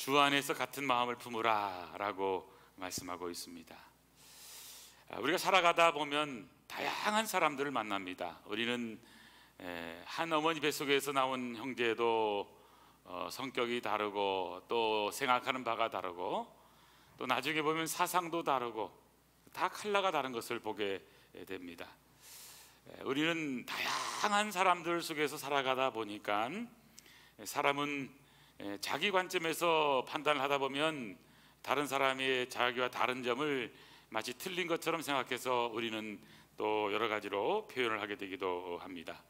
주 안에서 같은 마음을 품으라 라고 말씀하고 있습니다. 우리가 살아가다 보면 다양한 사람들을 만납니다. 우리는 한 어머니 뱃속에서 나온 형제도 성격이 다르고 또 생각하는 바가 다르고 또 나중에 보면 사상도 다르고 다 컬러가 다른 것을 보게 됩니다. 우리는 다양한 사람들 속에서 살아가다 보니까 사람은 자기 관점에서 판단을 하다 보면 다른 사람의 자기와 다른 점을 마치 틀린 것처럼 생각해서 우리는 또 여러 가지로 표현을 하게 되기도 합니다.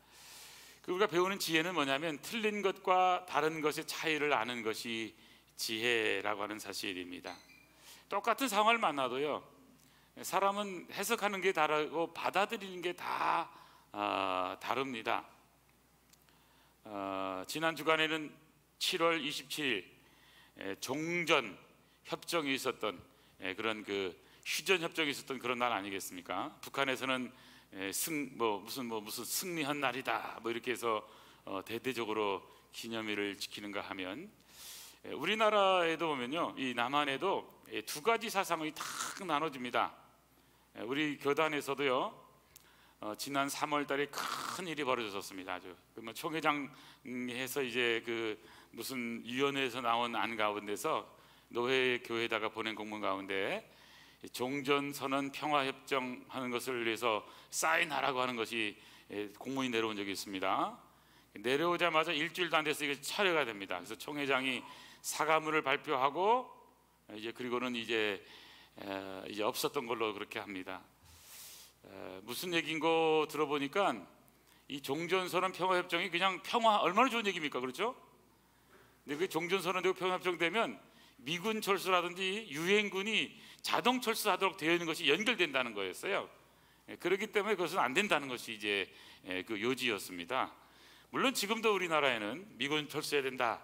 우리가 배우는 지혜는 뭐냐면 틀린 것과 다른 것의 차이를 아는 것이 지혜라고 하는 사실입니다. 똑같은 상황을 만나도요, 사람은 해석하는 게 다르고 받아들이는 게 다 다릅니다. 지난 주간에는 7월 27일 종전 협정이 있었던 그런 그 휴전 협정이 있었던 그런 날 아니겠습니까? 북한에서는 무슨 승리한 날이다 뭐 이렇게 해서 대대적으로 기념일을 지키는가 하면, 우리나라에도 보면요, 이 남한에도 두 가지 사상이 탁 나눠집니다. 우리 교단에서도요, 지난 3월 달에 큰 일이 벌어졌습니다. 아주 총회장해서 이제 그 무슨 위원회에서 나온 안 가운데서 노회 교회에다가 보낸 공문 가운데 종전선언 평화협정 하는 것을 위해서 사인하라고 하는 것이 공문이 내려온 적이 있습니다. 내려오자마자 일주일도 안 돼서 이게 철회가 됩니다. 그래서 총회장이 사과문을 발표하고 그리고는 이제 없었던 걸로 그렇게 합니다. 무슨 얘기인고 들어보니까 이 종전선언 평화협정이 그냥 평화, 얼마나 좋은 얘기입니까? 그렇죠? 근데 그 종전선언되고 평화협정 되면 미군 철수라든지 유엔군이 자동 철수하도록 되어 있는 것이 연결된다는 거였어요. 그렇기 때문에 그것은 안 된다는 것이 이제 그 요지였습니다. 물론 지금도 우리나라에는 미군 철수해야 된다,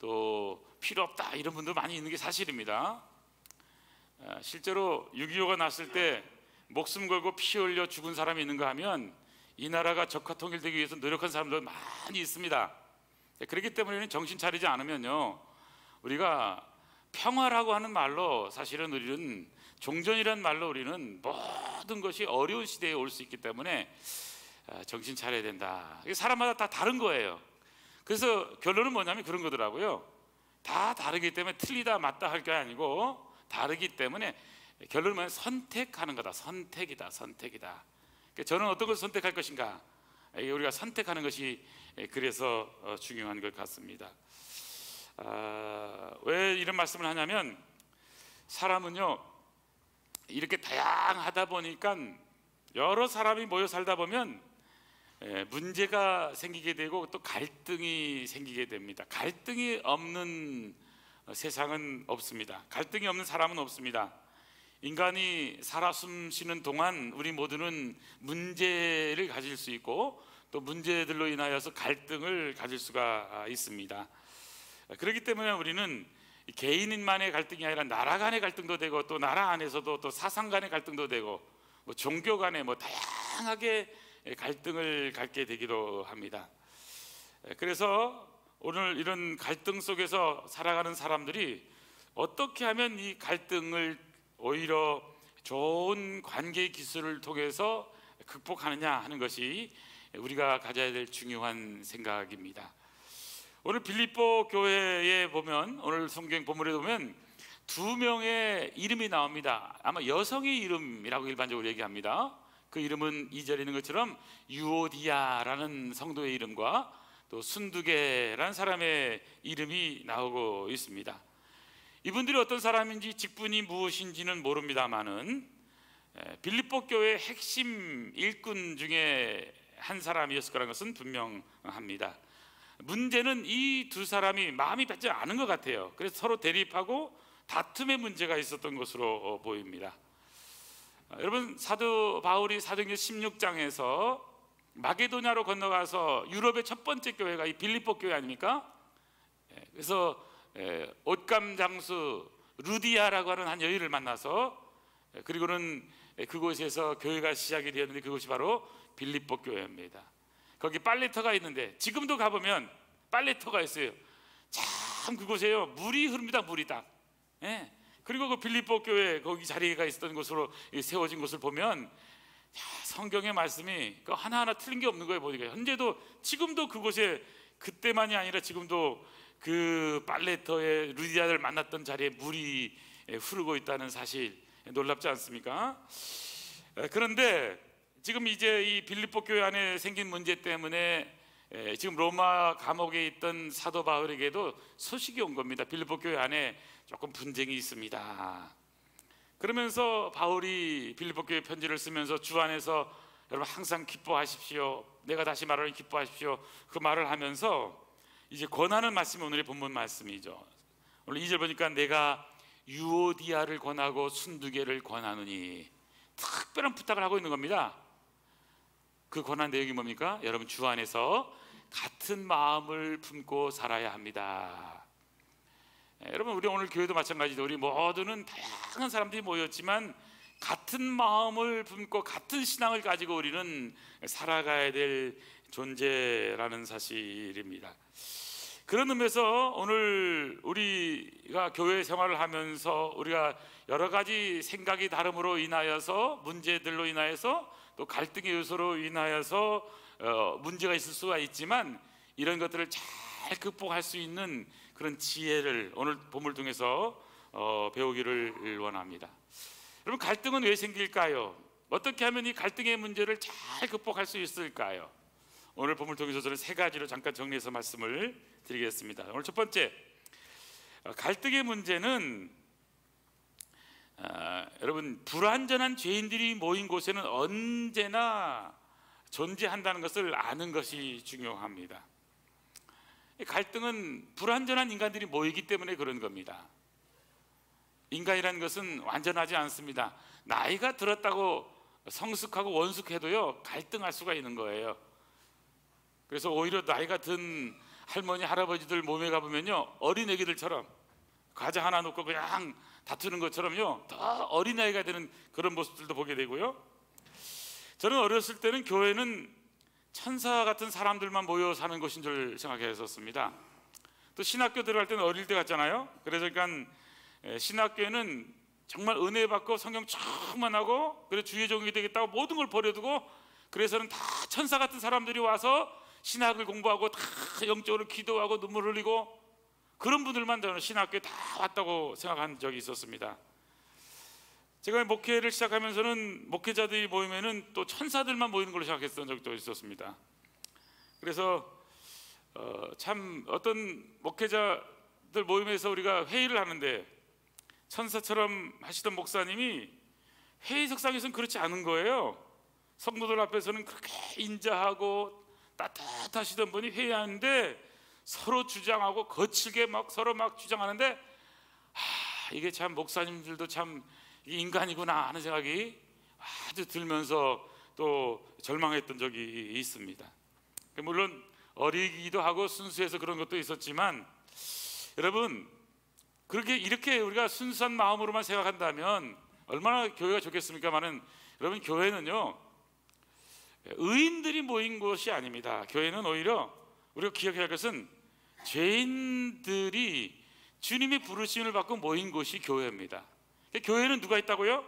또 필요 없다 이런 분들 많이 있는 게 사실입니다. 실제로 6.25가 났을 때 목숨 걸고 피 흘려 죽은 사람이 있는가 하면 이 나라가 적화 통일되기 위해서 노력한 사람들 많이 있습니다. 그렇기 때문에 정신 차리지 않으면요, 우리가 평화라고 하는 말로 사실은 우리는 종전이라는 말로 우리는 모든 것이 어려운 시대에 올 수 있기 때문에 정신 차려야 된다. 이게 사람마다 다 다른 거예요. 그래서 결론은 뭐냐면 그런 거더라고요. 다 다르기 때문에 틀리다 맞다 할 게 아니고 다르기 때문에 결론은 뭐냐면 선택하는 거다. 선택이다. 선택이다. 그러니까 저는 어떤 걸 선택할 것인가, 우리가 선택하는 것이 그래서 중요한 것 같습니다. 왜 이런 말씀을 하냐면, 사람은요 이렇게 다양하다 보니까 여러 사람이 모여 살다 보면 문제가 생기게 되고 또 갈등이 생기게 됩니다. 갈등이 없는 세상은 없습니다. 갈등이 없는 사람은 없습니다. 인간이 살아 숨쉬는 동안 우리 모두는 문제를 가질 수 있고 또 문제들로 인하여서 갈등을 가질 수가 있습니다. 그렇기 때문에 우리는 개인만의 갈등이 아니라 나라 간의 갈등도 되고 또 나라 안에서도 또 사상 간의 갈등도 되고 종교 간의 다양하게 갈등을 갖게 되기도 합니다. 그래서 오늘 이런 갈등 속에서 살아가는 사람들이 어떻게 하면 이 갈등을 오히려 좋은 관계 기술을 통해서 극복하느냐 하는 것이 우리가 가져야 될 중요한 생각입니다. 오늘 빌립보 교회에 보면, 오늘 성경 본문에 보면 두 명의 이름이 나옵니다. 아마 여성의 이름이라고 일반적으로 얘기합니다. 그 이름은 2절에 있는 것처럼 유오디아라는 성도의 이름과 또 순두계라는 사람의 이름이 나오고 있습니다. 이분들이 어떤 사람인지 직분이 무엇인지는 모릅니다만은 빌립보 교회의 핵심 일꾼 중에 한 사람이었을 거라는 것은 분명합니다. 문제는 이 두 사람이 마음이 맞지 않은 것 같아요. 그래서 서로 대립하고 다툼의 문제가 있었던 것으로 보입니다. 여러분, 사도 바울이 사도행전 16장에서 마게도냐로 건너가서 유럽의 첫 번째 교회가 이 빌립보 교회 아닙니까? 그래서 옷감 장수 루디아라고 하는 한 여인을 만나서 그리고는 그곳에서 교회가 시작이 되었는데 그곳이 바로 빌립보 교회입니다. 거기 빨래터가 있는데 지금도 가보면 빨래터가 있어요. 참 그곳에요 물이 흐릅니다. 물이 딱. 예. 그리고 그 빌립보 교회 거기 자리가 있었던 곳으로 세워진 곳을 보면 성경의 말씀이 하나하나 틀린 게 없는 거예요. 보니까 현재도 지금도 그곳에 그때만이 아니라 지금도 그 빨래터에 루디아를 만났던 자리에 물이 흐르고 있다는 사실 놀랍지 않습니까? 그런데 지금 이제 이 빌립보 교회 안에 생긴 문제 때문에 지금 로마 감옥에 있던 사도 바울에게도 소식이 온 겁니다. 빌립보 교회 안에 조금 분쟁이 있습니다. 그러면서 바울이 빌립보 교회 편지를 쓰면서 주 안에서 여러분 항상 기뻐하십시오. 내가 다시 말하니 기뻐하십시오. 그 말을 하면서 이제 권하는 말씀이 오늘의 본문 말씀이죠. 오늘 2절 보니까 내가 유오디아를 권하고 순두개를 권하느니 특별한 부탁을 하고 있는 겁니다. 그 권한 내용이 뭡니까? 여러분 주 안에서 같은 마음을 품고 살아야 합니다. 여러분 우리 오늘 교회도 마찬가지죠. 우리 모두는 다양한 사람들이 모였지만 같은 마음을 품고 같은 신앙을 가지고 우리는 살아가야 될 존재라는 사실입니다. 그런 의미에서 오늘 우리가 교회 생활을 하면서 우리가 여러 가지 생각이 다름으로 인하여서 문제들로 인하여서 또 갈등의 요소로 인하여서 문제가 있을 수가 있지만 이런 것들을 잘 극복할 수 있는 그런 지혜를 오늘 본문을 통해서 배우기를 원합니다. 여러분 갈등은 왜 생길까요? 어떻게 하면 이 갈등의 문제를 잘 극복할 수 있을까요? 오늘 본문을 통해서 저는 세 가지로 잠깐 정리해서 말씀을 드리겠습니다. 오늘 첫 번째, 갈등의 문제는 여러분 불완전한 죄인들이 모인 곳에는 언제나 존재한다는 것을 아는 것이 중요합니다. 갈등은 불완전한 인간들이 모이기 때문에 그런 겁니다. 인간이라는 것은 완전하지 않습니다. 나이가 들었다고 성숙하고 원숙해도요 갈등할 수가 있는 거예요. 그래서 오히려 나이가 든 할머니 할아버지들 몸에 가보면요 어린애기들처럼 과자 하나 놓고 그냥 다투는 것처럼요 더 어린아이가 되는 그런 모습들도 보게 되고요. 저는 어렸을 때는 교회는 천사 같은 사람들만 모여 사는 곳인 줄 생각했었습니다. 또 신학교 들어갈 때는 어릴 때 같잖아요. 그래서 그러니까 신학교에는 정말 은혜 받고 성경 충만하고 그래서 주의 종이 되겠다고 모든 걸 버려두고 그래서는 다 천사 같은 사람들이 와서 신학을 공부하고 다 영적으로 기도하고 눈물 흘리고 그런 분들만 저는 신학교에 다 왔다고 생각한 적이 있었습니다. 제가 목회를 시작하면서는 목회자들이 모이면은 또 천사들만 모이는 걸로 생각했던 적도 있었습니다. 그래서 참 어떤 목회자들 모임에서 우리가 회의를 하는데 천사처럼 하시던 목사님이 회의석상에서는 그렇지 않은 거예요. 성도들 앞에서는 그렇게 인자하고 따뜻하시던 분이 회의하는데 서로 주장하고 거칠게 막 서로 막 주장하는데 이게 참 목사님들도 참 인간이구나 하는 생각이 아주 들면서 또 절망했던 적이 있습니다. 물론 어리기도 하고 순수해서 그런 것도 있었지만 여러분 그렇게 이렇게 우리가 순수한 마음으로만 생각한다면 얼마나 교회가 좋겠습니까마는 여러분 교회는요 의인들이 모인 곳이 아닙니다. 교회는 오히려 우리가 기억해야 할 것은 죄인들이 주님의 부르심을 받고 모인 곳이 교회입니다. 교회는 누가 있다고요?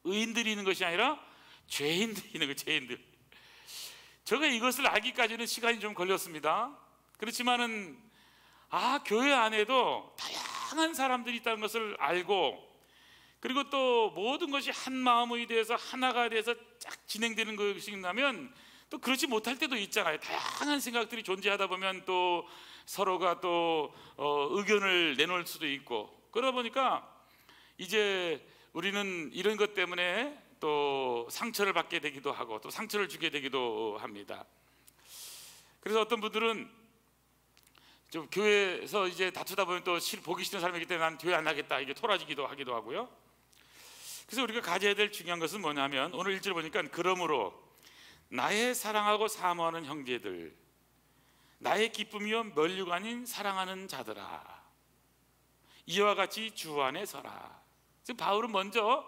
의인들이 있는 것이 아니라 죄인들이 있는 거예요. 죄인들. 제가 이것을 알기까지는 시간이 좀 걸렸습니다. 그렇지만은 교회 안에도 다양한 사람들이 있다는 것을 알고 그리고 또 모든 것이 한 마음이 돼서 하나가 돼서 쫙 진행되는 것이 있다면 또 그렇지 못할 때도 있잖아요. 다양한 생각들이 존재하다 보면 또 서로가 또 의견을 내놓을 수도 있고 그러다 보니까 이제 우리는 이런 것 때문에 또 상처를 받게 되기도 하고 또 상처를 주게 되기도 합니다. 그래서 어떤 분들은 좀 교회에서 이제 다투다 보면 또 보기 싫은 사람이기 때문에 난 교회 안 하겠다 이게 토라지기도 하기도 하고요. 그래서 우리가 가져야 될 중요한 것은 뭐냐면 오늘 1절 보니까 그러므로 나의 사랑하고 사모하는 형제들 나의 기쁨이요 면류가 아닌 사랑하는 자들아 이와 같이 주 안에 서라. 지금 바울은 먼저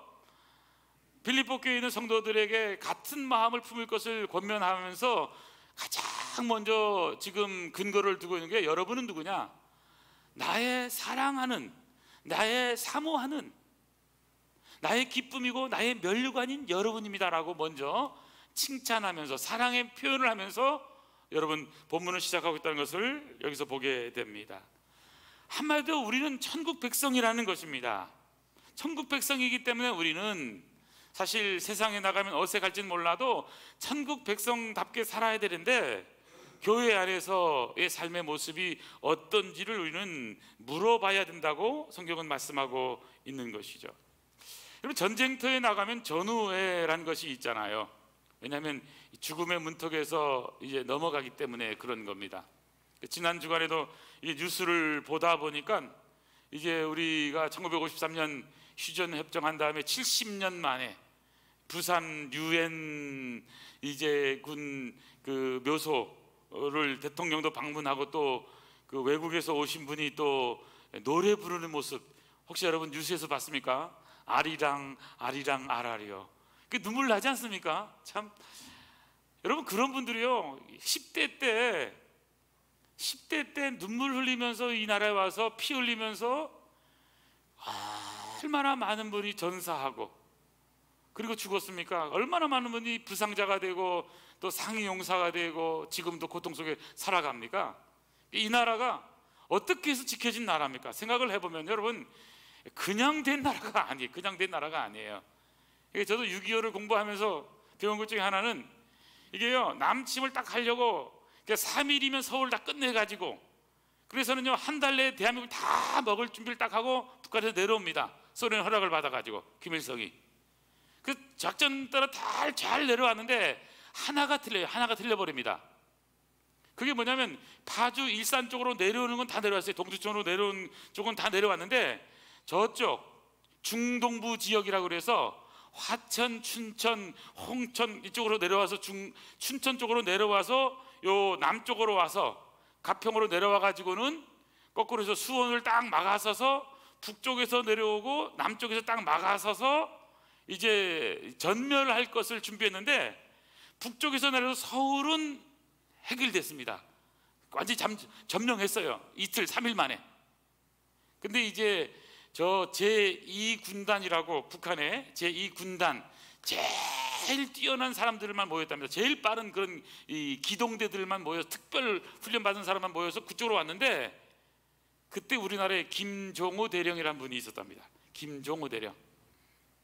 빌립보 교회에 있는 성도들에게 같은 마음을 품을 것을 권면하면서 가장 먼저 지금 근거를 두고 있는 게 여러분은 누구냐? 나의 사랑하는, 나의 사모하는, 나의 기쁨이고 나의 면류관인 여러분입니다라고 먼저 칭찬하면서 사랑의 표현을 하면서 여러분 본문을 시작하고 있다는 것을 여기서 보게 됩니다. 한마디로 우리는 천국 백성이라는 것입니다. 천국 백성이기 때문에 우리는 사실 세상에 나가면 어색할지는 몰라도 천국 백성답게 살아야 되는데 교회 안에서의 삶의 모습이 어떤지를 우리는 물어봐야 된다고 성경은 말씀하고 있는 것이죠. 여러분, 전쟁터에 나가면 전우회라는 것이 있잖아요. 왜냐하면 죽음의 문턱에서 이제 넘어가기 때문에 그런 겁니다. 지난 주간에도 이 뉴스를 보다 보니까 이제 우리가 1953년 휴전 협정한 다음에 70년 만에 부산 유엔 이제 군 그 묘소를 대통령도 방문하고 또 그 외국에서 오신 분이 또 노래 부르는 모습 혹시 여러분 뉴스에서 봤습니까? 아리랑 아리랑 아라리요. 그 눈물 나지 않습니까? 참 여러분, 그런 분들이요 10대 때 눈물 흘리면서 이 나라에 와서 피 흘리면서 얼마나 많은 분이 전사하고 그리고 죽었습니까? 얼마나 많은 분이 부상자가 되고 또 상위 용사가 되고 지금도 고통 속에 살아갑니까? 이 나라가 어떻게 해서 지켜진 나라입니까? 생각을 해보면 여러분, 그냥 된 나라가 아니에요. 그냥 된 나라가 아니에요. 저도 6.25를 공부하면서 배운 것 중에 하나는 이게요, 남침을 딱 하려고 3일이면 서울 다 끝내가지고 그래서는요 한 달 내에 대한민국을 다 먹을 준비를 딱 하고 북한에서 내려옵니다. 소련 허락을 받아가지고 김일성이 그 작전 따라 다 잘 내려왔는데 하나가 틀려요. 하나가 틀려버립니다. 그게 뭐냐면 파주 일산 쪽으로 내려오는 건 다 내려왔어요. 동주 쪽으로 내려온 쪽은 다 내려왔는데 저쪽 중동부 지역이라고 그래서 화천, 춘천, 홍천 이쪽으로 내려와서 춘천 쪽으로 내려와서 요 남쪽으로 와서 가평으로 내려와 가지고는 거꾸로 해서 수원을 딱 막아서서 북쪽에서 내려오고 남쪽에서 딱 막아서서 이제 전멸할 것을 준비했는데 북쪽에서 내려서 서울은 해결됐습니다. 완전히 점령했어요. 이틀 3일 만에. 근데 이제 저 제2군단이라고 북한의 제2군단 제일 뛰어난 사람들만 모였답니다. 제일 빠른 그런 이 기동대들만 모여서 특별 훈련 받은 사람만 모여서 그쪽으로 왔는데 그때 우리나라에 김종호 대령이라는 분이 있었답니다. 김종호 대령.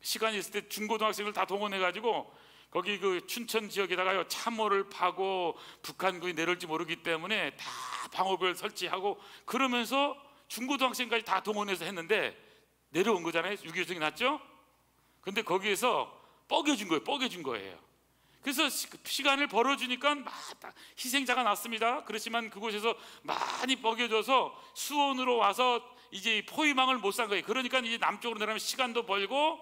시간이 있을 때 중고등학생을 다 동원해 가지고 거기 그 춘천 지역에다가요 참호를 파고 북한군이 내려올지 모르기 때문에 다 방어벽을 설치하고 그러면서 중고등학생까지 다 동원해서 했는데 내려온 거잖아요. 6.25전이 났죠. 근데 거기에서 뻐겨준 거예요. 그래서 시간을 벌어주니까 희생자가 났습니다. 그렇지만 그곳에서 많이 뻐겨져서 수원으로 와서 이제 포위망을 못 산 거예요. 그러니까 이제 남쪽으로 내려가면 시간도 벌고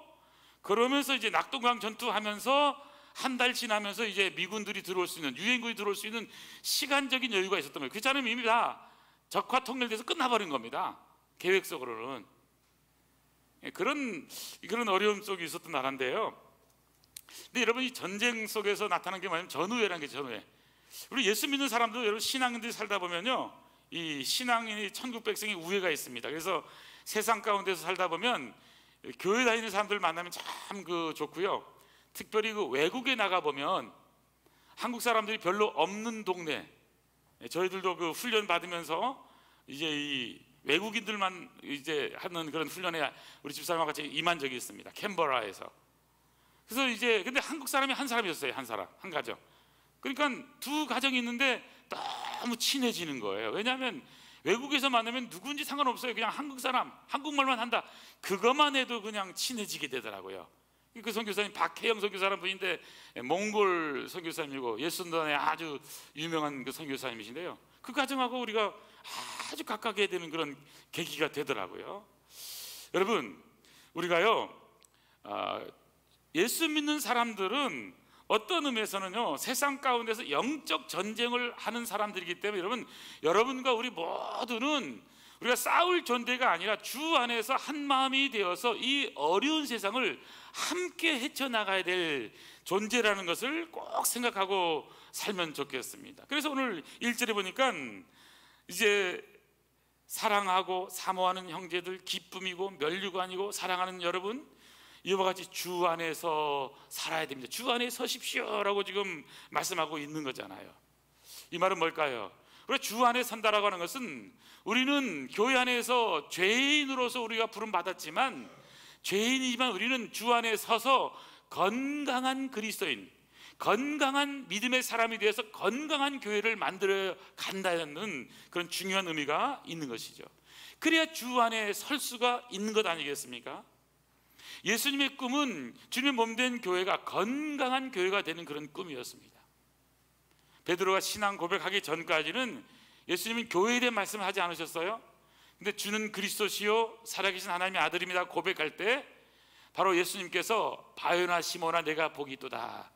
그러면서 이제 낙동강 전투하면서 한 달 지나면서 이제 미군들이 들어올 수 있는 유엔군이 들어올 수 있는 시간적인 여유가 있었던 거예요. 그렇지 않으면 이미 다 적화 통일돼서 끝나버린 겁니다. 계획적으로는. 그런 어려움 속에 있었던 나라인데요. 근데 여러분, 이 전쟁 속에서 나타난 게 뭐냐면 전우회라는 게 전우회. 우리 예수 믿는 사람도 여러분 신앙인들이 살다 보면요, 이 신앙인이 천국 백성의 우회가 있습니다. 그래서 세상 가운데서 살다 보면 교회 다니는 사람들 만나면 참 좋고요. 특별히 그 외국에 나가 보면 한국 사람들이 별로 없는 동네, 저희들도 그 훈련 받으면서 이제 이 외국인들만 이제 하는 그런 훈련에 우리 집사람과 같이 임한 적이 있습니다. 캔버라에서. 그래서 이제 근데 한국 사람이 한 사람이었어요. 한 가정. 그러니까 두 가정이 있는데 너무 친해지는 거예요. 왜냐하면 외국에서 만나면 누군지 상관없어요. 그냥 한국 사람, 한국말만 한다. 그것만 해도 그냥 친해지게 되더라고요. 그 선교사님 박혜영 선교사라는 분인데 몽골 선교사님이고 예순단에 아주 유명한 그 선교사님이신데요. 그 가정하고 우리가 아주 가깝게 되는 그런 계기가 되더라고요. 여러분, 우리가요 예수 믿는 사람들은 어떤 의미에서는요 세상 가운데서 영적 전쟁을 하는 사람들이기 때문에 여러분과 우리 모두는 우리가 싸울 존재가 아니라 주 안에서 한 마음이 되어서 이 어려운 세상을 함께 헤쳐나가야 될 존재라는 것을 꼭 생각하고 살면 좋겠습니다. 그래서 오늘 1절에 보니까 이제 사랑하고 사모하는 형제들, 기쁨이고 면류관이고 사랑하는 여러분, 이와 같이 주 안에서 살아야 됩니다. 주 안에 서십시오라고 지금 말씀하고 있는 거잖아요. 이 말은 뭘까요? 우리가 주 안에 산다라고 하는 것은 우리는 교회 안에서 죄인으로서 우리가 부름 받았지만, 죄인이지만 우리는 주 안에 서서 건강한 그리스도인, 건강한 믿음의 사람이 되어서 건강한 교회를 만들어 간다는 그런 중요한 의미가 있는 것이죠. 그래야 주 안에 설 수가 있는 것 아니겠습니까? 예수님의 꿈은 주님의 몸된 교회가 건강한 교회가 되는 그런 꿈이었습니다. 베드로가 신앙 고백하기 전까지는 예수님은 교회에 대한 말씀을 하지 않으셨어요. 근데 주는 그리스도시요 살아계신 하나님의 아들입니다 고백할 때 바로 예수님께서 바요나 시몬아 내가 복이 있도다,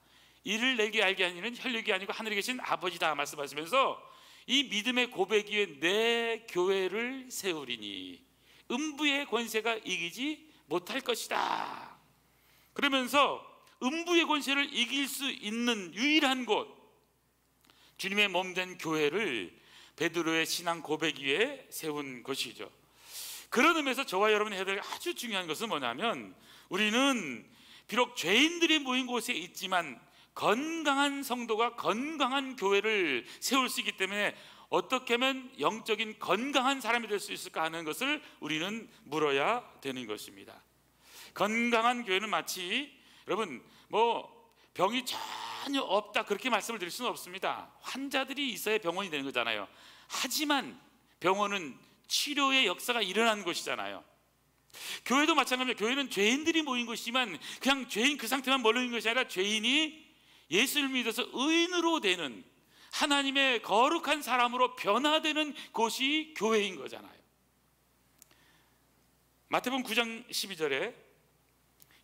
이를 내게 알게 하는 이는 혈육이 아니고 하늘에 계신 아버지다 말씀하시면서 이 믿음의 고백 위에 내 교회를 세우리니 음부의 권세가 이기지 못할 것이다. 그러면서 음부의 권세를 이길 수 있는 유일한 곳, 주님의 몸된 교회를 베드로의 신앙 고백 위에 세운 것이죠. 그런 의미에서 저와 여러분이 해야 될 아주 중요한 것은 뭐냐면, 우리는 비록 죄인들이 모인 곳에 있지만 건강한 성도가 건강한 교회를 세울 수 있기 때문에 어떻게 하면 영적인 건강한 사람이 될 수 있을까 하는 것을 우리는 물어야 되는 것입니다. 건강한 교회는 마치 여러분 병이 전혀 없다 그렇게 말씀을 드릴 수는 없습니다. 환자들이 있어야 병원이 되는 거잖아요. 하지만 병원은 치료의 역사가 일어나는 곳이잖아요. 교회도 마찬가지입니다. 교회는 죄인들이 모인 곳이지만 그냥 죄인 그 상태만 머무는 것이 아니라 죄인이 예수를 믿어서 의인으로 되는, 하나님의 거룩한 사람으로 변화되는 곳이 교회인 거잖아요. 마태복음 9장 12절에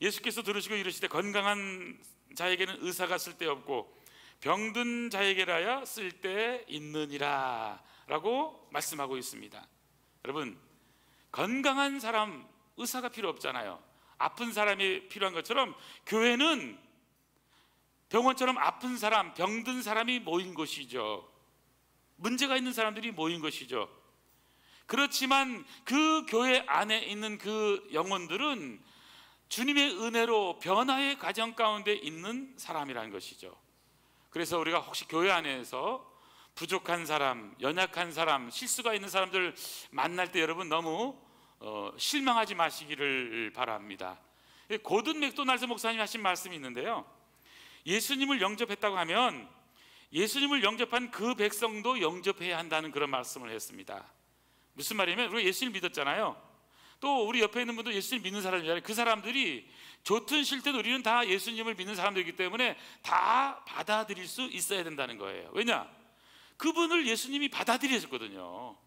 예수께서 들으시고 이르시되 건강한 자에게는 의사가 쓸데없고 병든 자에게라야 쓸데 있느니라 라고 말씀하고 있습니다. 여러분, 건강한 사람 의사가 필요 없잖아요. 아픈 사람이 필요한 것처럼 교회는 병원처럼 아픈 사람, 병든 사람이 모인 곳이죠. 문제가 있는 사람들이 모인 것이죠. 그렇지만 그 교회 안에 있는 그 영혼들은 주님의 은혜로 변화의 과정 가운데 있는 사람이라는 것이죠. 그래서 우리가 혹시 교회 안에서 부족한 사람, 연약한 사람, 실수가 있는 사람들 만날 때 여러분 너무 실망하지 마시기를 바랍니다. 고든 맥도날드 목사님이 하신 말씀이 있는데요, 예수님을 영접했다고 하면 예수님을 영접한 그 백성도 영접해야 한다는 그런 말씀을 했습니다. 무슨 말이냐면 우리가 예수님을 믿었잖아요. 또 우리 옆에 있는 분도 예수님 믿는 사람이잖아요. 그 사람들이 좋든 싫든 우리는 다 예수님을 믿는 사람들이기 때문에 다 받아들일 수 있어야 된다는 거예요. 왜냐? 그분을 예수님이 받아들이셨거든요.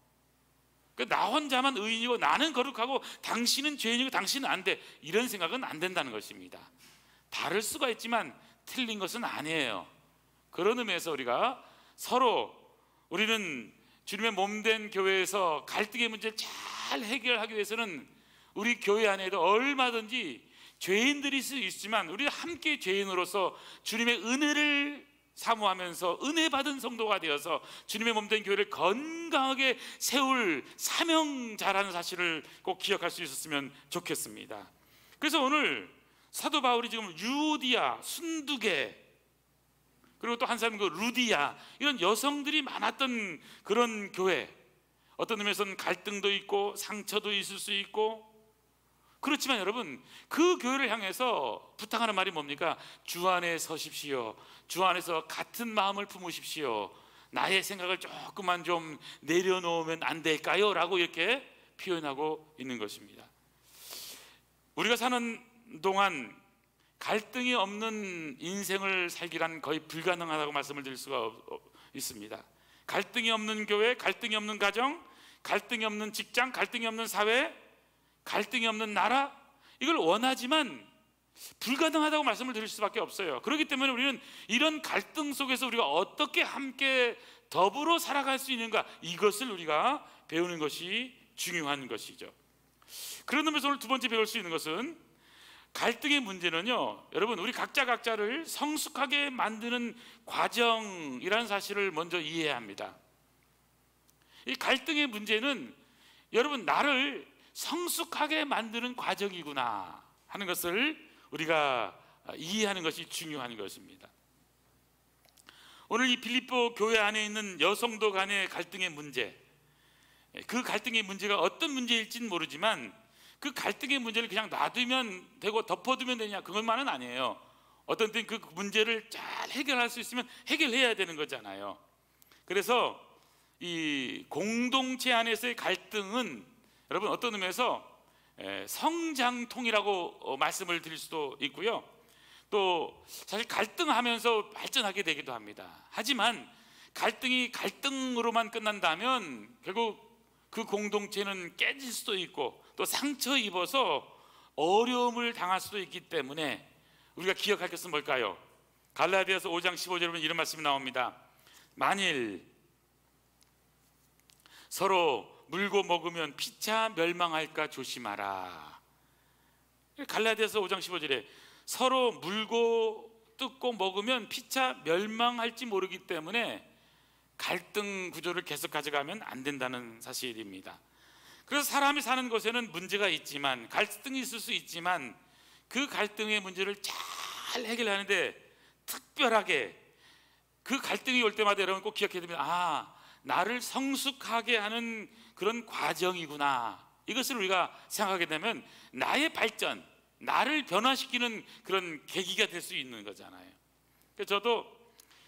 그러니까 나 혼자만 의인이고 나는 거룩하고 당신은 죄인이고 당신은 안 돼, 이런 생각은 안 된다는 것입니다. 다를 수가 있지만 틀린 것은 아니에요. 그런 의미에서 우리가 서로, 우리는 주님의 몸된 교회에서 갈등의 문제를 잘 해결하기 위해서는 우리 교회 안에도 얼마든지 죄인들이 있지만 우리 함께 죄인으로서 주님의 은혜를 사모하면서 은혜 받은 성도가 되어서 주님의 몸된 교회를 건강하게 세울 사명자라는 사실을 꼭 기억할 수 있었으면 좋겠습니다. 그래서 오늘 사도 바울이 지금 유디아, 순두계, 그리고 또 한 사람은 그 루디아, 이런 여성들이 많았던 그런 교회, 어떤 의미에서는 갈등도 있고 상처도 있을 수 있고, 그렇지만 여러분 그 교회를 향해서 부탁하는 말이 뭡니까? 주 안에 서십시오. 주 안에서 같은 마음을 품으십시오. 나의 생각을 조금만 좀 내려놓으면 안 될까요? 라고 이렇게 표현하고 있는 것입니다. 우리가 사는 동안 갈등이 없는 인생을 살기란 거의 불가능하다고 말씀을 드릴 수가 있습니다. 갈등이 없는 교회, 갈등이 없는 가정, 갈등이 없는 직장, 갈등이 없는 사회, 갈등이 없는 나라, 이걸 원하지만 불가능하다고 말씀을 드릴 수밖에 없어요. 그렇기 때문에 우리는 이런 갈등 속에서 우리가 어떻게 함께 더불어 살아갈 수 있는가, 이것을 우리가 배우는 것이 중요한 것이죠. 그런 의미에서 오늘 두 번째 배울 수 있는 것은, 갈등의 문제는요, 여러분 우리 각자를 성숙하게 만드는 과정이라는 사실을 먼저 이해해야 합니다. 이 갈등의 문제는 여러분, 나를 성숙하게 만드는 과정이구나 하는 것을 우리가 이해하는 것이 중요한 것입니다. 오늘 이 빌립보 교회 안에 있는 여성도 간의 갈등의 문제, 그 갈등의 문제가 어떤 문제일지는 모르지만 그 갈등의 문제를 그냥 놔두면 되고 덮어두면 되냐, 그것만은 아니에요. 어떤 때는 그 문제를 잘 해결할 수 있으면 해결해야 되는 거잖아요. 그래서 이 공동체 안에서의 갈등은 여러분 어떤 의미에서 성장통이라고 말씀을 드릴 수도 있고요, 또 사실 갈등하면서 발전하게 되기도 합니다. 하지만 갈등이 갈등으로만 끝난다면 결국 그 공동체는 깨질 수도 있고 또 상처 입어서 어려움을 당할 수도 있기 때문에 우리가 기억할 것은 뭘까요? 갈라디아서 5장 15절에 보면 이런 말씀이 나옵니다. 만일 서로 물고 먹으면 피차 멸망할까 조심하라. 갈라디아서 5장 15절에 서로 물고 뜯고 먹으면 피차 멸망할지 모르기 때문에 갈등 구조를 계속 가져가면 안 된다는 사실입니다. 그래서 사람이 사는 곳에는 문제가 있지만, 갈등이 있을 수 있지만 그 갈등의 문제를 잘 해결하는데 특별하게 그 갈등이 올 때마다 여러분 꼭 기억해야 됩니다. 나를 성숙하게 하는 그런 과정이구나. 이것을 우리가 생각하게 되면 나의 발전, 나를 변화시키는 그런 계기가 될 수 있는 거잖아요. 그래서 저도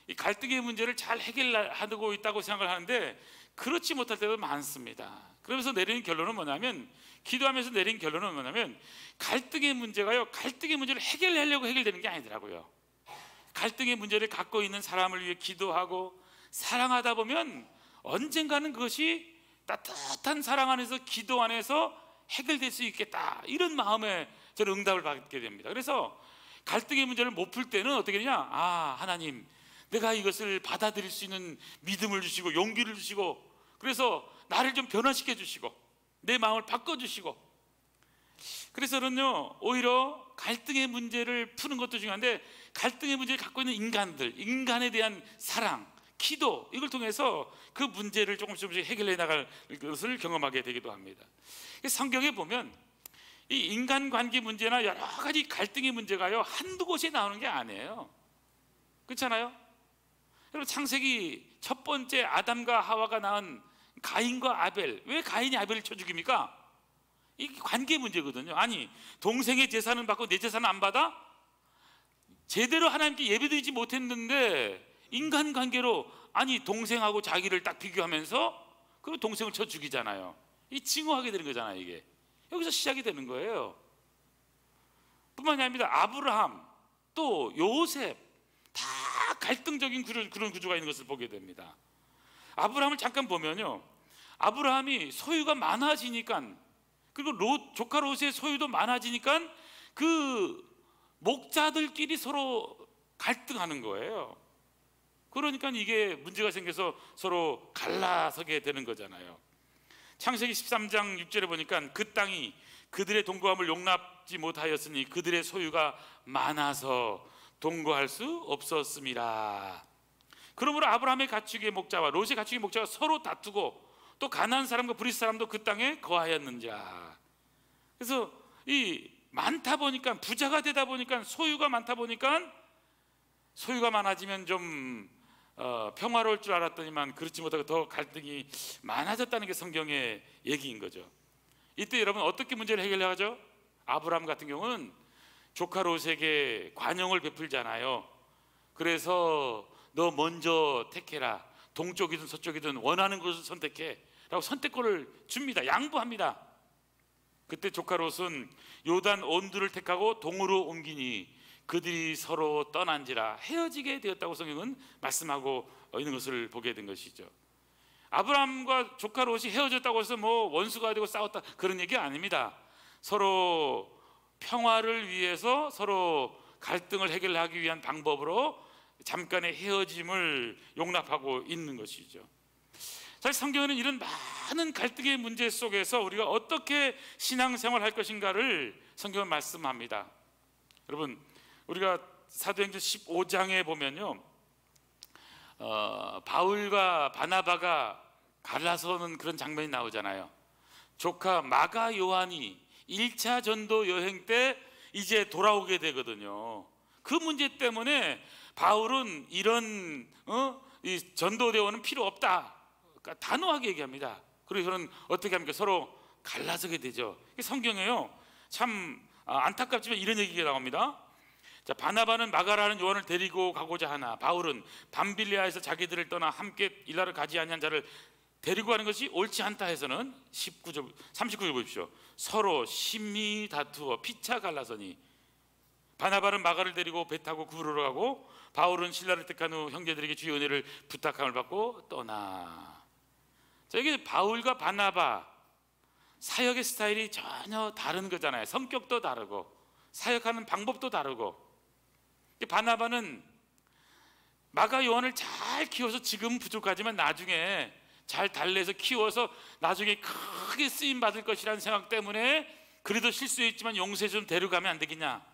이 갈등의 문제를 잘 해결하고 있다고 생각을 하는데 그렇지 못할 때도 많습니다. 그러면서 내리는 결론은 뭐냐면, 기도하면서 내린 결론은 뭐냐면, 갈등의 문제가요, 갈등의 문제를 해결하려고 해결되는 게 아니더라고요. 갈등의 문제를 갖고 있는 사람을 위해 기도하고 사랑하다 보면 언젠가는 그것이 따뜻한 사랑 안에서, 기도 안에서 해결될 수 있겠다, 이런 마음에 저는 응답을 받게 됩니다. 그래서 갈등의 문제를 못 풀 때는 어떻게 되냐, 하나님, 내가 이것을 받아들일 수 있는 믿음을 주시고 용기를 주시고, 그래서 나를 좀 변화시켜 주시고 내 마음을 바꿔주시고, 그래서는요 오히려 갈등의 문제를 푸는 것도 중요한데 갈등의 문제를 갖고 있는 인간에 대한 사랑, 기도, 이걸 통해서 그 문제를 조금씩 해결해 나갈 것을 경험하게 되기도 합니다. 성경에 보면 이 인간관계 문제나 여러 가지 갈등의 문제가요 한두 곳에 나오는 게 아니에요. 그렇잖아요? 여러분, 창세기 첫 번째 아담과 하와가 낳은 가인과 아벨, 왜 가인이 아벨을 쳐 죽입니까? 이게 관계 문제거든요. 아니, 동생의 제사는 받고 내 제사는 안 받아? 제대로 하나님께 예배드리지 못했는데 인간관계로, 아니 동생하고 자기를 딱 비교하면서 그리고 동생을 쳐 죽이잖아요. 이 징후하게 되는 거잖아요. 이게 여기서 시작이 되는 거예요. 뿐만이 아니라 아브라함, 또 요셉, 다 갈등적인 그런 구조가 있는 것을 보게 됩니다. 아브라함을 잠깐 보면요, 아브라함이 소유가 많아지니까, 그리고 조카 롯의 소유도 많아지니까 그 목자들끼리 서로 갈등하는 거예요. 그러니까 이게 문제가 생겨서 서로 갈라서게 되는 거잖아요. 창세기 13장 6절에 보니까 그 땅이 그들의 동거함을 용납지 못하였으니 그들의 소유가 많아서 동거할 수 없었음이라. 그러므로 아브라함의 가축의 목자와 롯의 가축의 목자가 서로 다투고 또 가나안 사람과 브리스 사람도 그 땅에 거하였는자. 그래서 이 많다 보니까, 부자가 되다 보니까, 소유가 많다 보니까, 소유가 많아지면 좀 평화로울 줄 알았더니만 그렇지 못하고 더 갈등이 많아졌다는 게 성경의 얘기인 거죠. 이때 여러분 어떻게 문제를 해결하죠? 아브라함 같은 경우는 조카 롯에게 관용을 베풀잖아요. 그래서 너 먼저 택해라, 동쪽이든 서쪽이든 원하는 곳을 선택해 라고 선택권을 줍니다. 양보합니다. 그때 조카 롯은 요단 온두를 택하고 동으로 옮기니 그들이 서로 떠난지라 헤어지게 되었다고 성경은 말씀하고 있는 것을 보게 된 것이죠. 아브라함과 조카 롯이 헤어졌다고 해서 뭐 원수가 되고 싸웠다, 그런 얘기 아닙니다. 서로 평화를 위해서, 서로 갈등을 해결하기 위한 방법으로 잠깐의 헤어짐을 용납하고 있는 것이죠. 사실 성경에는 이런 많은 갈등의 문제 속에서 우리가 어떻게 신앙생활을 할 것인가를 성경은 말씀합니다. 여러분, 우리가 사도행전 15장에 보면요, 바울과 바나바가 갈라서는 그런 장면이 나오잖아요. 조카 마가 요한이 1차 전도 여행 때 이제 돌아오게 되거든요. 그 문제 때문에 바울은 이런 이 전도대원은 필요 없다, 그러니까 단호하게 얘기합니다. 그래서 저는 어떻게 합니까? 서로 갈라서게 되죠. 성경에요, 참 안타깝지만 이런 얘기가 나옵니다. 자, 바나바는 마가라는 요한을 데리고 가고자 하나 바울은 밤빌리아에서 자기들을 떠나 함께 일하러 가지 아니한 자를 데리고 가는 것이 옳지 않다 해서는 39절 보십시오. 서로 심히 다투어 피차 갈라서니 바나바는 마가를 데리고 배 타고 구르러 가고 바울은 신라를 택한 후 형제들에게 주의 은혜를 부탁함을 받고 떠나. 자, 이게 바울과 바나바 사역의 스타일이 전혀 다른 거잖아요. 성격도 다르고 사역하는 방법도 다르고. 바나바는 마가 요한을 잘 키워서 지금 부족하지만 나중에 잘 달래서 키워서 나중에 크게 쓰임 받을 것이라는 생각 때문에 그래도 실수했지만 용서해 좀 데려가면 안 되겠냐.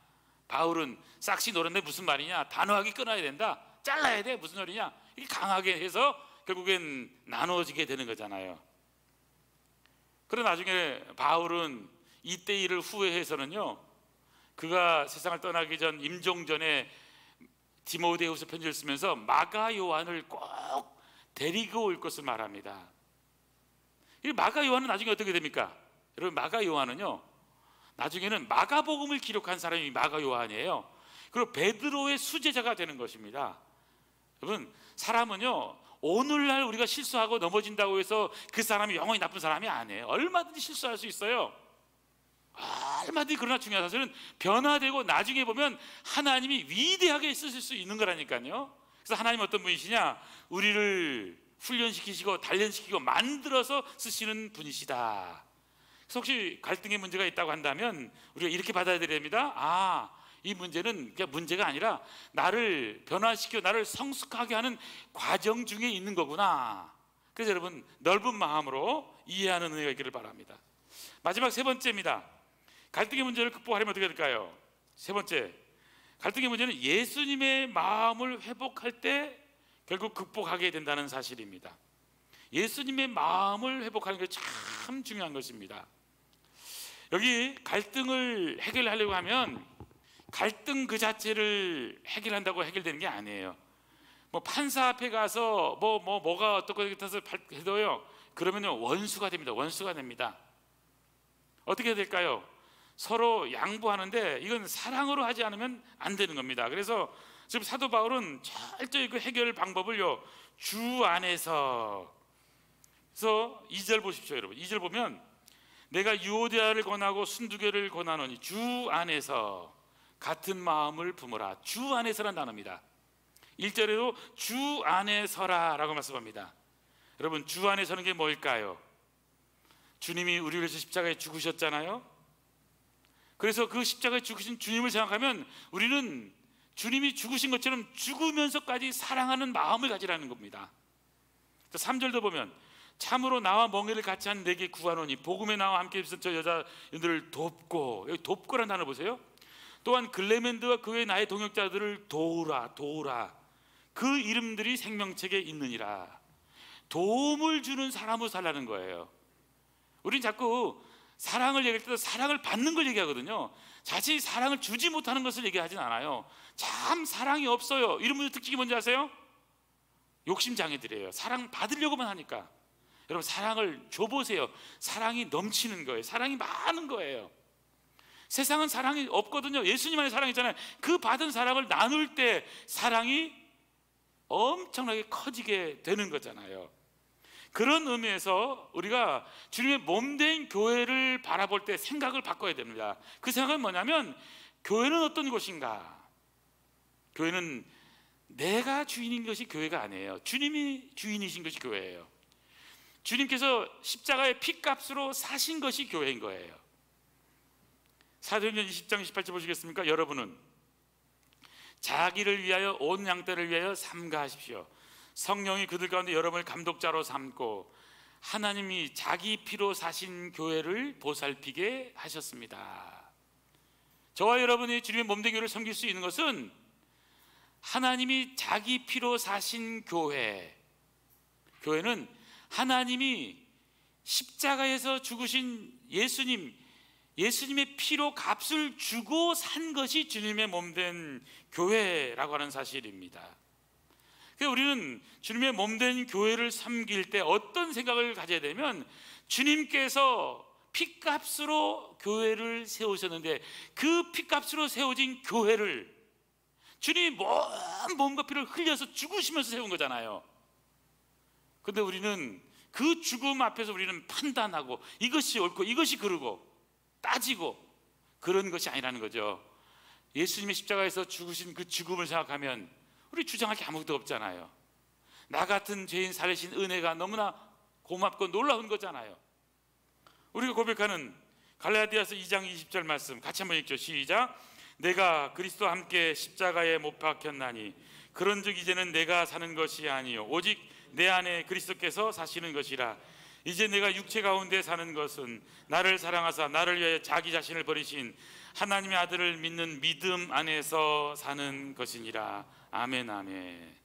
바울은 싹시 노렸는데 무슨 말이냐, 단호하게 끊어야 된다, 잘라야 돼, 무슨 소리냐, 이렇게 강하게 해서 결국엔 나눠지게 되는 거잖아요. 그러나 나중에 바울은 이때 일을 후회해서는요, 그가 세상을 떠나기 전 임종전에 디모데후서 편지를 쓰면서 마가 요한을 꼭 데리고 올 것을 말합니다. 이 마가 요한은 나중에 어떻게 됩니까? 여러분, 마가 요한은요, 나중에는 마가복음을 기록한 사람이 마가 요한이에요. 그리고 베드로의 수제자가 되는 것입니다. 여러분, 사람은요, 오늘날 우리가 실수하고 넘어진다고 해서 그 사람이 영원히 나쁜 사람이 아니에요. 얼마든지 실수할 수 있어요. 얼마든지. 그러나 중요한 사실은 변화되고 나중에 보면 하나님이 위대하게 쓰실 수 있는 거라니까요. 그래서 하나님은 어떤 분이시냐, 우리를 훈련시키시고 단련시키고 만들어서 쓰시는 분이시다. 그래서 혹시 갈등의 문제가 있다고 한다면 우리가 이렇게 받아들여야 됩니다. 이 문제는 그냥 문제가 아니라 나를 변화시켜 나를 성숙하게 하는 과정 중에 있는 거구나. 그래서 여러분, 넓은 마음으로 이해하는 은혜가 있기를 바랍니다. 마지막 세 번째입니다. 갈등의 문제를 극복하려면 어떻게 될까요? 세 번째, 갈등의 문제는 예수님의 마음을 회복할 때 결국 극복하게 된다는 사실입니다. 예수님의 마음을 회복하는 게 참 중요한 것입니다. 여기 갈등을 해결하려고 하면 갈등 그 자체를 해결한다고 해결되는 게 아니에요. 뭐 판사 앞에 가서 뭐가 어떻게 해서 해도요, 그러면 원수가 됩니다. 원수가 됩니다. 어떻게 해야 될까요? 서로 양보하는데 이건 사랑으로 하지 않으면 안 되는 겁니다. 그래서 지금 사도 바울은 철저히 그 해결 방법을요, 주 안에서. 그래서 2절 보십시오, 여러분. 2절 보면 내가 유오디아를 권하고 순두교를 권하노니 주 안에서 같은 마음을 품으라. 주 안에서란 단어입니다. 1절에도 주 안에 서라 라고 말씀합니다. 여러분, 주 안에 서는 게 뭘까요? 주님이 우리를 위해서 십자가에 죽으셨잖아요. 그래서 그 십자가에 죽으신 주님을 생각하면 우리는 주님이 죽으신 것처럼 죽으면서까지 사랑하는 마음을 가지라는 겁니다. 3절도 보면 참으로 나와 멍에를 같이 한 내게 구하노니 복음에 나와 함께 있었던 저 여자들을 돕고, 여기 돕고라는 단어 보세요. 또한 글레멘드와 그 외 나의 동역자들을 도우라. 그 이름들이 생명책에 있느니라. 도움을 주는 사람으로 살라는 거예요. 우린 자꾸 사랑을 얘기할 때도 사랑을 받는 걸 얘기하거든요. 자신이 사랑을 주지 못하는 것을 얘기하진 않아요. 참 사랑이 없어요. 이런 분들 특징이 뭔지 아세요? 욕심장애들이에요. 사랑 받으려고만 하니까. 여러분, 사랑을 줘보세요. 사랑이 넘치는 거예요. 사랑이 많은 거예요. 세상은 사랑이 없거든요. 예수님만의 사랑이잖아요. 그 받은 사랑을 나눌 때 사랑이 엄청나게 커지게 되는 거잖아요. 그런 의미에서 우리가 주님의 몸된 교회를 바라볼 때 생각을 바꿔야 됩니다. 그 생각은 뭐냐면, 교회는 어떤 곳인가? 교회는 내가 주인인 것이 교회가 아니에요. 주님이 주인이신 것이 교회예요. 주님께서 십자가의 피값으로 사신 것이 교회인 거예요. 사도행전 20장 28절 보시겠습니까? 여러분은 자기를 위하여 온 양떼를 위하여 삼가하십시오. 성령이 그들 가운데 여러분을 감독자로 삼고 하나님이 자기 피로 사신 교회를 보살피게 하셨습니다. 저와 여러분이 주님의 몸된 교회를 섬길 수 있는 것은 하나님이 자기 피로 사신 교회. 교회는 하나님이 십자가에서 죽으신 예수님의 피로 값을 주고 산 것이 주님의 몸된 교회라고 하는 사실입니다. 그래서 우리는 주님의 몸된 교회를 섬길 때 어떤 생각을 가져야 되면, 주님께서 피값으로 교회를 세우셨는데 그 피값으로 세워진 교회를 주님이 몸과 피를 흘려서 죽으시면서 세운 거잖아요. 근데 우리는 그 죽음 앞에서 우리는 판단하고 이것이 옳고 이것이 그르고 따지고 그런 것이 아니라는 거죠. 예수님의 십자가에서 죽으신 그 죽음을 생각하면 우리 주장할 게 아무것도 없잖아요. 나 같은 죄인 살리신 은혜가 너무나 고맙고 놀라운 거잖아요. 우리가 고백하는 갈라디아서 2장 20절 말씀 같이 한번 읽죠. 시작. 내가 그리스도와 함께 십자가에 못 박혔나니 그런즉 이제는 내가 사는 것이 아니요 오직 내 안에 그리스도께서 사시는 것이라. 이제 내가 육체 가운데 사는 것은 나를 사랑하사 나를 위하여 자기 자신을 버리신 하나님의 아들을 믿는 믿음 안에서 사는 것이니라. 아멘 아멘.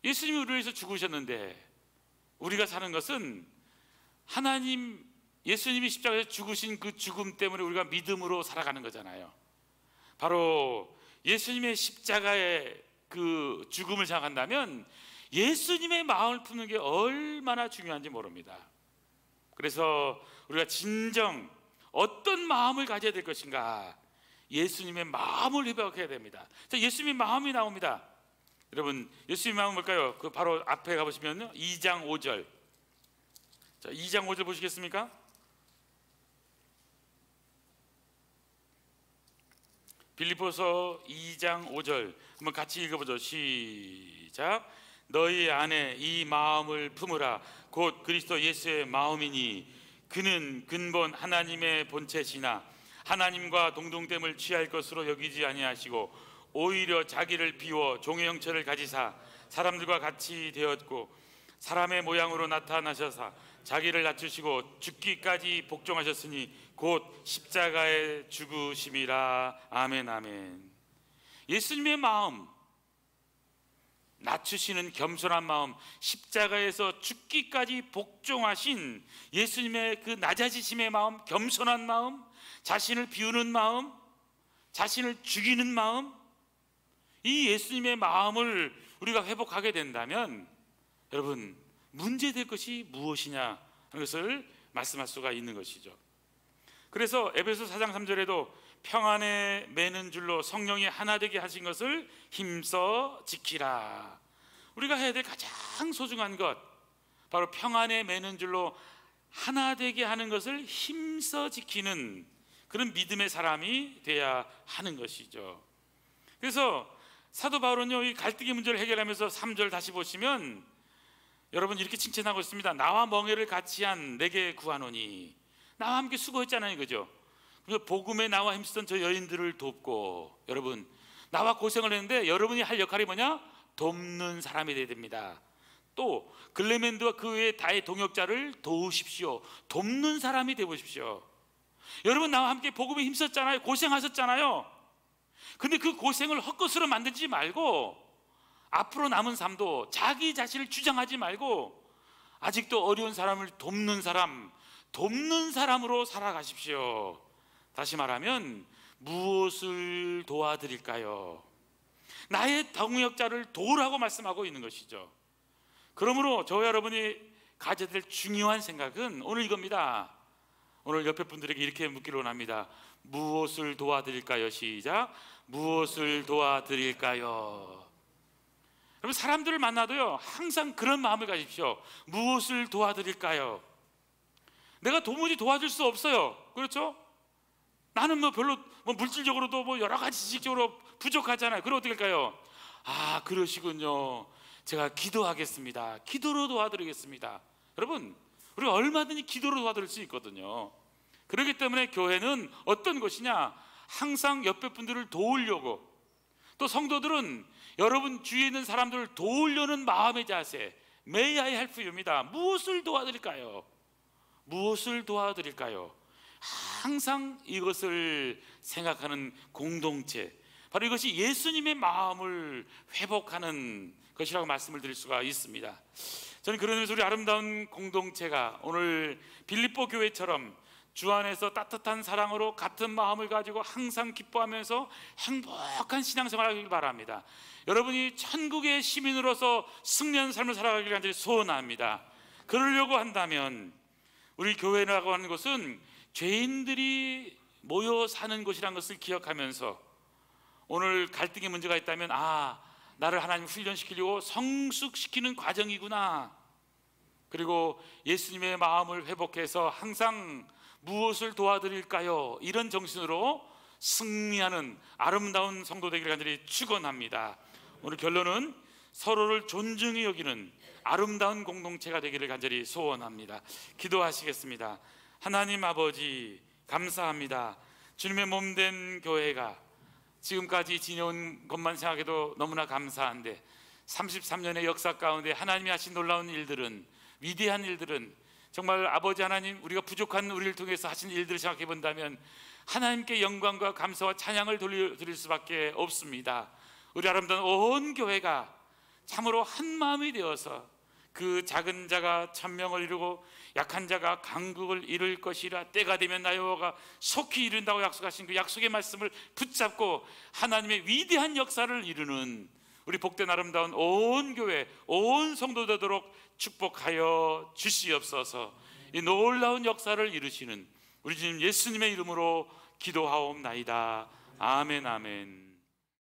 예수님이 우리를 위해서 죽으셨는데 우리가 사는 것은 예수님이 십자가에서 죽으신 그 죽음 때문에 우리가 믿음으로 살아가는 거잖아요. 바로 예수님의 십자가의 그 죽음을 생각한다면 예수님의 마음을 품는 게 얼마나 중요한지 모릅니다. 그래서 우리가 진정 어떤 마음을 가져야 될 것인가, 예수님의 마음을 회복해야 됩니다. 자, 예수님의 마음이 나옵니다. 여러분, 예수님의 마음은 뭘까요? 그 바로 앞에 가보시면요, 2장 5절. 자, 2장 5절 보시겠습니까? 빌립보서 2장 5절 한번 같이 읽어보죠. 시작. 너희 안에 이 마음을 품으라. 곧 그리스도 예수의 마음이니 그는 근본 하나님의 본체시나 하나님과 동등됨을 취할 것으로 여기지 아니하시고 오히려 자기를 비워 종의 형체를 가지사 사람들과 같이 되었고 사람의 모양으로 나타나셔서 자기를 낮추시고 죽기까지 복종하셨으니 곧 십자가에 죽으심이라. 아멘 아멘. 예수님의 마음, 낮추시는 겸손한 마음, 십자가에서 죽기까지 복종하신 예수님의 그 낮아지심의 마음, 겸손한 마음, 자신을 비우는 마음, 자신을 죽이는 마음, 이 예수님의 마음을 우리가 회복하게 된다면 여러분, 문제될 것이 무엇이냐 하는 것을 말씀할 수가 있는 것이죠. 그래서 에베소 4장 3절에도 평안에 매는 줄로 성령이 하나 되게 하신 것을 힘써 지키라. 우리가 해야 될 가장 소중한 것, 바로 평안에 매는 줄로 하나 되게 하는 것을 힘써 지키는 그런 믿음의 사람이 돼야 하는 것이죠. 그래서 사도 바울은요, 이 갈등의 문제를 해결하면서 3절 다시 보시면 여러분 이렇게 칭찬하고 있습니다. 나와 멍에를 같이 한 내게 구하노니. 나와 함께 수고했잖아요, 그죠? 그래서 복음에 나와 힘쓰던 저 여인들을 돕고, 여러분 나와 고생을 했는데 여러분이 할 역할이 뭐냐? 돕는 사람이 되어야 됩니다. 또 글레멘드와 그 외의 다의 동역자를 도우십시오. 돕는 사람이 되보십시오. 여러분 나와 함께 복음에 힘썼잖아요. 고생하셨잖아요. 근데 그 고생을 헛것으로 만들지 말고 앞으로 남은 삶도 자기 자신을 주장하지 말고 아직도 어려운 사람을 돕는 사람으로 살아가십시오. 다시 말하면 무엇을 도와드릴까요? 나의 동역자를 도우라고 말씀하고 있는 것이죠. 그러므로 저와 여러분이 가져야 될 중요한 생각은 오늘 이겁니다. 오늘 옆에 분들에게 이렇게 묻기를 원합니다. 무엇을 도와드릴까요? 시작. 무엇을 도와드릴까요? 여러분 사람들을 만나도요 항상 그런 마음을 가지십시오. 무엇을 도와드릴까요? 내가 도무지 도와줄 수 없어요. 그렇죠? 나는 별로 물질적으로도 여러 가지 지식적으로 부족하잖아요. 그럼 어떻게 할까요? 아, 그러시군요. 제가 기도하겠습니다. 기도로 도와드리겠습니다. 여러분, 우리가 얼마든지 기도로 도와드릴 수 있거든요. 그렇기 때문에 교회는 어떤 것이냐? 항상 옆에 분들을 도우려고, 또 성도들은 여러분 주위에 있는 사람들을 도우려는 마음의 자세, May I help you입니다. 무엇을 도와드릴까요? 무엇을 도와드릴까요? 항상 이것을 생각하는 공동체, 바로 이것이 예수님의 마음을 회복하는 것이라고 말씀을 드릴 수가 있습니다. 저는 그런 의미에서 우리 아름다운 공동체가 오늘 빌립보 교회처럼 주 안에서 따뜻한 사랑으로 같은 마음을 가지고 항상 기뻐하면서 행복한 신앙생활을 하길 바랍니다. 여러분이 천국의 시민으로서 승리하는 삶을 살아가길 간절히 소원합니다. 그러려고 한다면 우리 교회라고 하는 것은 죄인들이 모여 사는 곳이라는 것을 기억하면서 오늘 갈등의 문제가 있다면 나를 하나님 훈련시키려고 성숙시키는 과정이구나. 그리고 예수님의 마음을 회복해서 항상 무엇을 도와드릴까요? 이런 정신으로 승리하는 아름다운 성도 되기를 간절히 축원합니다. 오늘 결론은 서로를 존중히 여기는 아름다운 공동체가 되기를 간절히 소원합니다. 기도하시겠습니다. 하나님 아버지 감사합니다. 주님의 몸된 교회가 지금까지 지내온 것만 생각해도 너무나 감사한데 33년의 역사 가운데 하나님이 하신 놀라운 일들은, 위대한 일들은 정말 아버지 하나님, 우리가 부족한 우리를 통해서 하신 일들을 생각해 본다면 하나님께 영광과 감사와 찬양을 드릴 수밖에 없습니다. 우리 아름다운 온 교회가 참으로 한 마음이 되어서 그 작은 자가 천명을 이루고 약한 자가 강국을 이룰 것이라, 때가 되면 나의 여호와가 속히 이룬다고 약속하신 그 약속의 말씀을 붙잡고 하나님의 위대한 역사를 이루는 우리 복된 아름다운 온 교회, 온 성도 되도록 축복하여 주시옵소서. 이 놀라운 역사를 이루시는 우리 주님 예수님의 이름으로 기도하옵나이다. 아멘, 아멘.